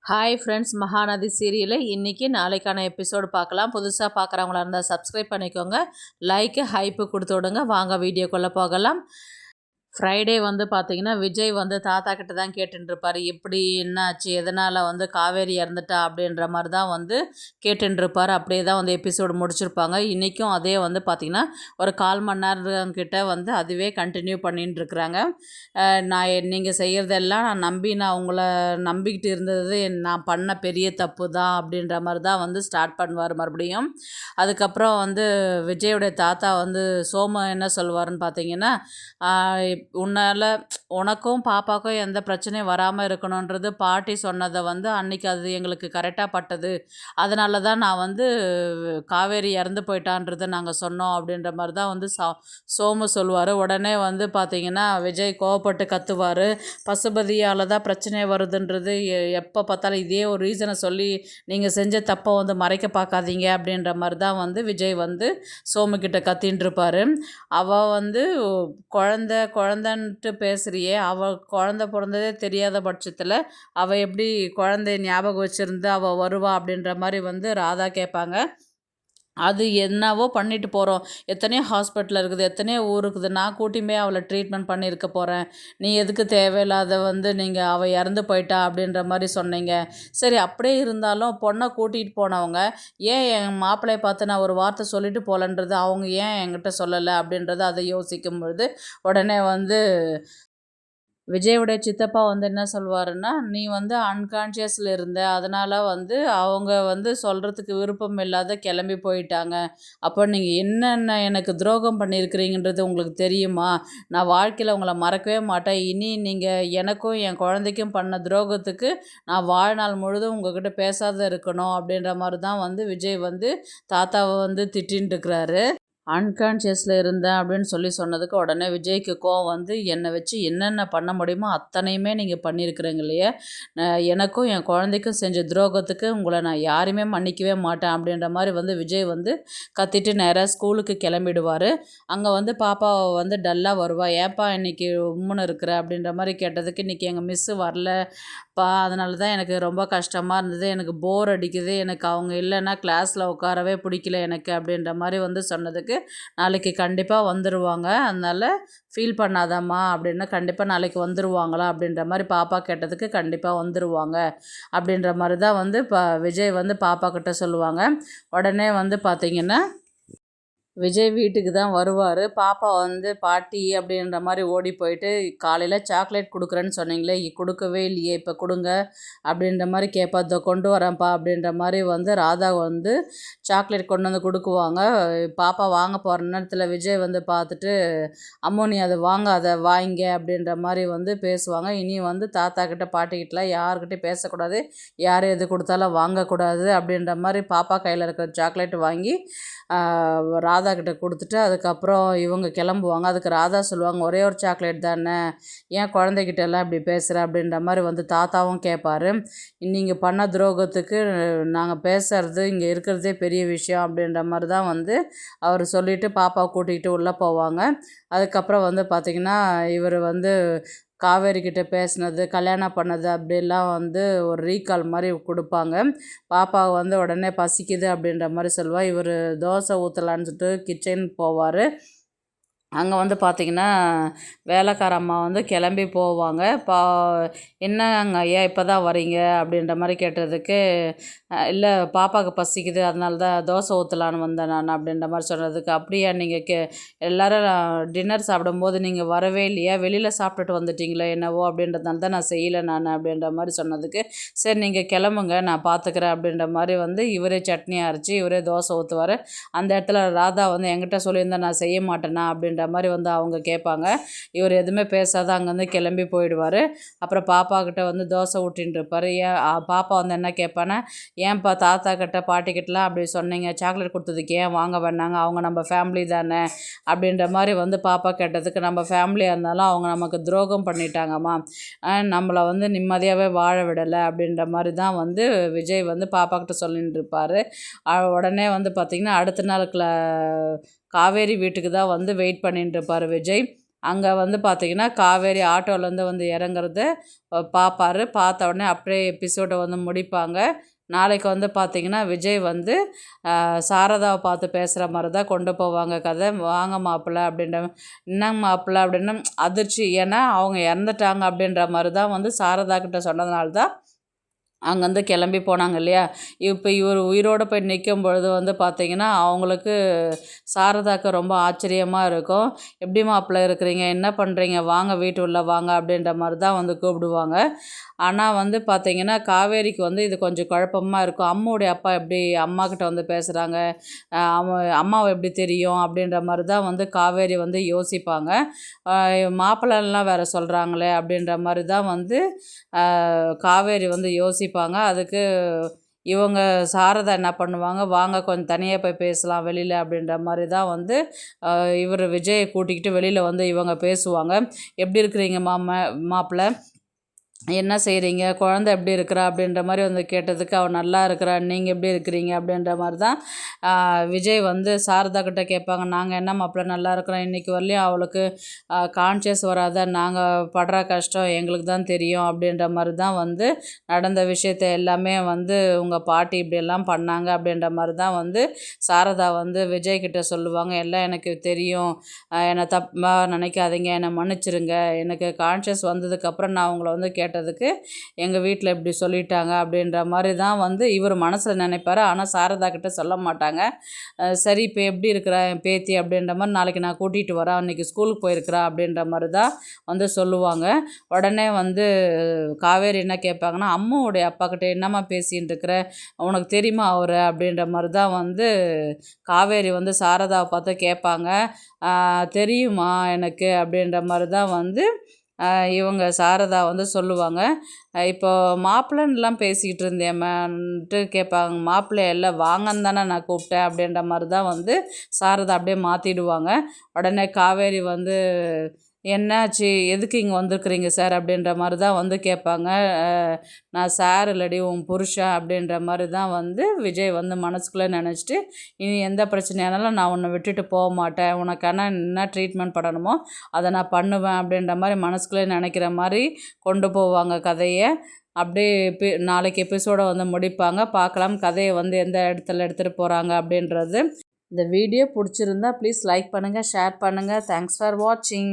Hi friends, Mahanadi சீரியலை இன்றைக்கி நாளைக்கான எபிசோடு பார்க்கலாம். புதுசாக பார்க்குறவங்களா இருந்தால் சப்ஸ்கிரைப் பண்ணிக்கோங்க. லைக்கு ஹைப்பு கொடுத்து விடுங்க. வாங்க வீடியோக்குள்ளே போகலாம். ஃப்ரைடே பார்த்தீங்கன்னா, விஜய் தாத்தா கிட்ட தான் கேட்டுருப்பார். எப்படி என்னாச்சு, எதனால் காவேரி இறந்துட்டா அப்படின்ற மாதிரி தான் கேட்டுருப்பார். அப்படியே தான் எபிசோடு முடிச்சிருப்பாங்க. இன்றைக்கும் அதே பார்த்திங்கன்னா ஒரு 1/4 மணி நேரம் கிட்ட அதுவே கண்டினியூ பண்ணிட்டுருக்குறாங்க. நீங்கள் செய்கிறதெல்லாம் நான் உங்களை நம்பிக்கிட்டு இருந்தது நான் பண்ண பெரிய தப்பு தான் அப்படின்ற மாதிரி தான் ஸ்டார்ட் பண்ணுவார் மறுபடியும். அதுக்கப்புறம் விஜயோடைய தாத்தா சோமு என்ன சொல்லுவார்னு பார்த்தீங்கன்னா, உன்னால் உனக்கும் பாப்பாவுக்கும் எந்த பிரச்சனையும் வராமல் இருக்கணுன்றது பாட்டி சொன்னதை அன்றைக்கி அது எங்களுக்கு கரெக்டாக பட்டது. அதனால தான் நான் காவேரி இறந்து போயிட்டான்றதை நாங்கள் சொன்னோம் அப்படின்ற மாதிரி தான் சோமு சொல்லுவார். உடனே பார்த்திங்கன்னா விஜய் கோவப்பட்டு கத்துவார். பசுபதியால் தான் பிரச்சனை வருதுன்றது எப்போ பார்த்தாலும் இதே ஒரு ரீசனை சொல்லி நீங்கள் செஞ்ச தப்பை மறைக்க பார்க்காதீங்க அப்படின்ற மாதிரி தான் விஜய் சோமுக்கிட்ட கத்தின்னு இருப்பார். அவள் குழந்தைன்ட்டு பேசுகிறியே, அவள் குழந்த பிறந்ததே தெரியாத பட்சத்தில் அவள் எப்படி குழந்தைய ஞாபகம் வச்சுருந்து அவள் வருவா அப்படின்ற மாதிரி ராதா கேட்பாங்க. அது என்னவோ பண்ணிட்டு போகிறோம். எத்தனையோ ஹாஸ்பிட்டல் இருக்குது, எத்தனையோ ஊர் இருக்குது. நான் கூட்டியுமே அவளை ட்ரீட்மெண்ட் பண்ணியிருக்க போகிறேன். நீ எதுக்கு தேவையில்லாத நீங்கள் அவள் இறந்து போயிட்டா அப்படின்ற மாதிரி சொன்னீங்க. சரி, அப்படியே இருந்தாலும் பொண்ணை கூட்டிகிட்டு போனவங்க ஏன் என் மாப்பிள்ளையை பார்த்து நான் ஒரு வார்த்தை சொல்லிட்டு போகலன்றது அவங்க ஏன் என்கிட்ட சொல்லலை அப்படின்றத அதை யோசிக்கும் பொழுது உடனே விஜயோடைய சித்தப்பா என்ன சொல்வாருன்னா, நீ அன்கான்ஷியஸில் இருந்த, அதனால் அவங்க சொல்கிறதுக்கு விருப்பம் இல்லாத கிளம்பி போயிட்டாங்க. அப்போ நீங்கள் என்னென்ன எனக்கு துரோகம் பண்ணியிருக்கிறீங்கன்றது உங்களுக்கு தெரியுமா? நான் வாழ்க்கையில் உங்களை மறக்கவே மாட்டேன். இனி நீங்கள் எனக்கும் என் குழந்தைக்கும் பண்ண துரோகத்துக்கு நான் வாழ்நாள் முழுதும் உங்ககிட்ட பேசாத இருக்கணும் அப்படின்ற மாதிரி தான் விஜய் தாத்தாவை திட்டின்னு இருக்கிறாரு. அன்கான்ஷியஸில் இருந்தேன் அப்படின்னு சொன்னதுக்கு உடனே விஜய்க்கு கோவம் என்னை வச்சு என்னென்ன பண்ண முடியுமோ அத்தனையுமே நீங்கள் பண்ணியிருக்கிறீங்க இல்லையா, எனக்கும் என் குழந்தைக்கும் செஞ்ச துரோகத்துக்கு உங்களை நான் யாரையுமே மன்னிக்கவே மாட்டேன் அப்படின்ற மாதிரி விஜய் கத்திட்டு நேராக ஸ்கூலுக்கு கிளம்பிடுவார். அங்கே பாப்பா டல்லாக வருவா. ஏப்பா இன்றைக்கி உம்முன்னு இருக்கிற அப்படின்ற மாதிரி கேட்டதுக்கு, இன்றைக்கி எங்கள் மிஸ்ஸு வரலப்பா, அதனால தான் எனக்கு ரொம்ப கஷ்டமாக இருந்தது, எனக்கு போர் அடிக்குது, எனக்கு அவங்க இல்லைன்னா கிளாஸில் உட்காரவே பிடிக்கல எனக்கு அப்படின்ற மாதிரி சொன்னதுக்கு, நாளைக்கு கண்டிப்பாக வந்துடுவாங்க, அதனால் ஃபீல் பண்ணாதாம்மா அப்படின்னு, கண்டிப்பாக நாளைக்கு வந்துடுவாங்களா அப்படின்ற மாதிரி பாப்பா கேட்டதுக்கு கண்டிப்பாக வந்துடுவாங்க அப்படின்ற மாதிரி தான் விஜய் பாப்பா கிட்ட சொல்லுவாங்க. உடனே பார்த்திங்கன்னா விஜய் வீட்டுக்கு தான் வருவார். பாப்பா பாட்டி அப்படின்ற மாதிரி ஓடி போயிட்டு, காலையில் சாக்லேட் கொடுக்குறேன்னு சொன்னீங்களே, கொடுக்கவே இல்லையே, இப்போ கொடுங்க அப்படின்ற மாதிரி கேட்பா. இதோ கொண்டு வரேன்ப்பா அப்படின்ற மாதிரி ராதா சாக்லேட் கொண்டு கொடுக்குவாங்க. பாப்பா வாங்க போகிற நேரத்தில் விஜய் பார்த்துட்டு, அம்மோ நீ அதை வாங்காத, வாங்க அப்படின்ற மாதிரி பேசுவாங்க. இனி தாத்தா கிட்ட பாட்டிக்கிட்டலாம் யார்கிட்டையும் பேசக்கூடாது, யார் எது கொடுத்தாலும் வாங்கக்கூடாது அப்படின்ற மாதிரி பாப்பா கையில் இருக்கிற சாக்லேட் வாங்கி ராதா கிட்ட கொடுத்துட்டு அதுக்கப்புறம் இவங்க கிளம்புவாங்க. அதுக்கு ராதா சொல்லுவாங்க, ஒரே ஒரு சாக்லேட் தானே, ஏன் குழந்தைகிட்ட எல்லாம் இப்படி பேசுகிற அப்படின்ற மாதிரி தாத்தாவும் கேட்பார். நீங்கள் பண்ண துரோகத்துக்கு நாங்கள் பேசுகிறது இங்கே இருக்கிறதே பெரிய விஷயம் அப்படின்ற மாதிரி தான் அவர் சொல்லிவிட்டு பாப்பாவை கூட்டிகிட்டு உள்ளே போவாங்க. அதுக்கப்புறம் பார்த்திங்கன்னா இவர் காவேரி கிட்ட பேசினது, கல்யாணம் பண்ணது அப்படிலாம் ஒரு ரீகால் மாதிரி கொடுப்பாங்க. பாப்பா உடனே பசிக்குது அப்படின்ற மாதிரி சொல்லுவாள். இவர் தோசை ஊற்றலான்னு சொல்லிட்டு கிச்சன் போவார். அங்கே பார்த்திங்கன்னா வேலைக்கார அம்மா கிளம்பி போவாங்க. என்னங்க ஐயா இப்போ தான் வரீங்க அப்படின்ற மாதிரி கேட்டதுக்கு, இல்லை பாப்பாவுக்கு பசிக்குது, அதனால தான் தோசை ஊற்றலான்னு வந்தேன் நான் அப்படின்ற மாதிரி சொன்னதுக்கு, அப்படியா நீங்கள் எல்லோரும் டின்னர் சாப்பிடும்போது நீங்கள் வரவே இல்லையா, வெளியில் சாப்பிட்டுட்டு வந்துட்டிங்களோ என்னவோ அப்படின்றதுனால தான் நான் செய்யலை நான் அப்படின்ற மாதிரி சொன்னதுக்கு, சரி நீங்கள் கிளம்புங்க நான் பார்த்துக்கிறேன் அப்படின்ற மாதிரி இவரே சட்னி அரைச்சி இவரே தோசை ஊற்றுவார். அந்த இடத்துல ராதா என்கிட்ட சொல்லியிருந்தா நான் செய்ய மாட்டேனா அப்படின்ற மாதிரி அவங்க கேட்பாங்க. இவர் எதுவுமே பேசாத அங்கேருந்து கிளம்பி போயிடுவார். அப்புறம் பாப்பா கிட்ட தோசை ஊட்டின்னு இருப்பார். ஏன் பாப்பா என்ன கேட்பானே, ஏன்ப்பா தாத்தா கிட்ட பாட்டிக்கிட்டலாம் அப்படி சொன்னீங்க, சாக்லேட் கொடுத்ததுக்கு ஏன் வாங்க வேணாங்க, அவங்க நம்ம ஃபேமிலி தானே அப்படின்ற மாதிரி பாப்பா கேட்டதுக்கு, நம்ம ஃபேமிலியாக இருந்தாலும் அவங்க நமக்கு துரோகம் பண்ணிட்டாங்கம்மா, நம்மளை நிம்மதியாகவே வாழ விடலை அப்படின்ற மாதிரி தான் விஜய் பாப்பா கிட்ட சொல்லிட்டு இருப்பார். உடனே பார்த்திங்கன்னா அடுத்த நாள் காவேரி வீட்டுக்கு தான் வெயிட் பண்ணிட்டு இருப்பார் விஜய். அங்கே வந்து பார்த்தீங்கன்னா காவேரி ஆட்டோலேருந்து வந்து இறங்குறது பார்ப்பாரு. பார்த்த உடனே அப்படியே எபிசோடை வந்து முடிப்பாங்க. நாளைக்கு வந்து பார்த்தீங்கன்னா விஜய் வந்து சாரதாவை பார்த்து பேசுகிற மாதிரி தான் கொண்டு போவாங்க கதை. வாங்க மாப்பிள்ளை அப்படின்ற, என்னங்க மாப்பிள்ளை அப்படின்னு அதிர்ச்சி. ஏன்னா அவங்க இறந்துட்டாங்க அப்படின்ற மாதிரி தான் வந்து சாரதா கிட்ட சொன்னதுனால தான் அங்கேருந்து கிளம்பி போனாங்க இல்லையா. இப்போ இவர் உயிரோடு போய் நிற்கும் பொழுது வந்து பார்த்திங்கன்னா அவங்களுக்கு சாரதாக்கு ரொம்ப ஆச்சரியமாக இருக்கும். எப்படி மாப்பிள்ளை இருக்கிறீங்க, என்ன பண்ணுறீங்க, வாங்க வீட்டு உள்ள வாங்க அப்படின்ற மாதிரி தான் வந்து கூப்பிடுவாங்க. ஆனால் வந்து பார்த்திங்கன்னா காவேரிக்கு வந்து இது கொஞ்சம் குழப்பமாக இருக்கும். அம்மாவுடைய அப்பா எப்படி அம்மாக்கிட்ட வந்து பேசுகிறாங்க, அம்மாவை எப்படி தெரியும் அப்படின்ற மாதிரி தான் வந்து காவேரி வந்து யோசிப்பாங்க. மாப்பிள்ளைலாம் வேறு சொல்கிறாங்களே அப்படின்ற மாதிரி தான் வந்து காவேரி வந்து யோசிப்பாங்க. அதுக்கு இவங்க சாரதா என்ன பண்ணுவாங்க, வாங்க கொஞ்சம் தனியாக போய் பேசலாம் வெளியில் அப்படின்ற மாதிரி தான் வந்து இவர் விஜயை கூட்டிக்கிட்டு வெளியில் வந்து இவங்க பேசுவாங்க. எப்படி இருக்கிறீங்க மாப்பிள்ளை, என்ன செய்கிறீங்க, குழந்தை எப்படி இருக்கிறா அப்படின்ற மாதிரி வந்து கேட்டதுக்கு அவள் நல்லா இருக்கிறா, நீங்கள் எப்படி இருக்கிறீங்க அப்படின்ற மாதிரி தான் விஜய் வந்து சாரதா கிட்ட கேட்பாங்க. நாங்கள் என்ன மாப்பிள்ளை நல்லா இருக்கிறோம், இன்றைக்கி வரலையும் அவளுக்கு கான்ஷியஸ் வராத, நாங்கள் படுற கஷ்டம் எங்களுக்கு தான் தெரியும் அப்படின்ற மாதிரி தான் வந்து நடந்த விஷயத்த எல்லாமே வந்து உங்கள் பாட்டி இப்படியெல்லாம் பண்ணாங்க அப்படின்ற மாதிரி தான் வந்து சாரதா வந்து விஜய் கிட்ட சொல்லுவாங்க. எல்லாம் எனக்கு தெரியும், என்னை தப்பாக நினைக்காதீங்க, என்னை மன்னிச்சிருங்க, எனக்கு கான்ஷியஸ் வந்ததுக்கப்புறம் நான் உங்களை வந்து கேட்டதுக்கு எங்கள் வீட்டில் இப்படி சொல்லிட்டாங்க அப்படின்ற மாதிரி தான் வந்து இவர் மனசில் நினைப்பார். ஆனால் சாரதா கிட்ட சொல்ல மாட்டாங்க. சரி இப்போ எப்படி இருக்கிற என் பேத்தி அப்படின்ற மாதிரி, நாளைக்கு நான் கூட்டிகிட்டு வரேன், அன்றைக்கி ஸ்கூலுக்கு போயிருக்கிறா அப்படின்ற மாதிரி தான் வந்து சொல்லுவாங்க. உடனே வந்து காவேரி என்ன கேட்பாங்கன்னா, அம்மாவுடைய அப்பாக்கிட்ட என்னம்மா பேசின்னு இருக்கிற, உனக்கு தெரியுமா அவர் அப்படின்ற மாதிரி தான் வந்து காவேரி வந்து சாரதாவை பார்த்து கேட்பாங்க. தெரியுமா எனக்கு அப்படின்ற மாதிரி தான் வந்து இவங்க சாரதா வந்து சொல்லுவாங்க. இப்போ மாப்பிள்ளைன்னுலாம் பேசிக்கிட்டு இருந்தேம்மான்ட்டு கேட்பாங்க. மாப்பிள்ளைய எல்லாம் வாங்கன்னு தானே நான் கூப்பிட்டேன் அப்படின்ற மாதிரி தான் வந்து சாரதா அப்படியே மாற்றிடுவாங்க. உடனே காவேரி வந்து என்னாச்சு, எதுக்கு இங்கே வந்திருக்குறீங்க சார் அப்படின்ற மாதிரி தான் வந்து கேட்பாங்க. நான் சார் இல்லடி உன் புருஷன் அப்படின்ற மாதிரி தான் வந்து விஜய் வந்து மனசுக்குள்ளே நினச்சிட்டு, இனி எந்த பிரச்சனையானாலும் நான் உன்னை விட்டுட்டு போக மாட்டேன், உனக்கான என்ன ட்ரீட்மெண்ட் பண்ணணுமோ அதை நான் பண்ணுவேன் அப்படின்ற மாதிரி மனசுக்குள்ளே நினைக்கிற மாதிரி கொண்டு போவாங்க கதையை. அப்படியே நாளைக்கு எபிசோடை வந்து முடிப்பாங்க. பார்க்கலாம் கதையை வந்து எந்த இடத்துல எடுத்துகிட்டு போகிறாங்க அப்படின்றது. இந்த வீடியோ பிடிச்சிருந்தா ப்ளீஸ் லைக் பண்ணுங்கள், ஷேர் பண்ணுங்கள். தேங்க்ஸ் ஃபார் வாட்சிங்.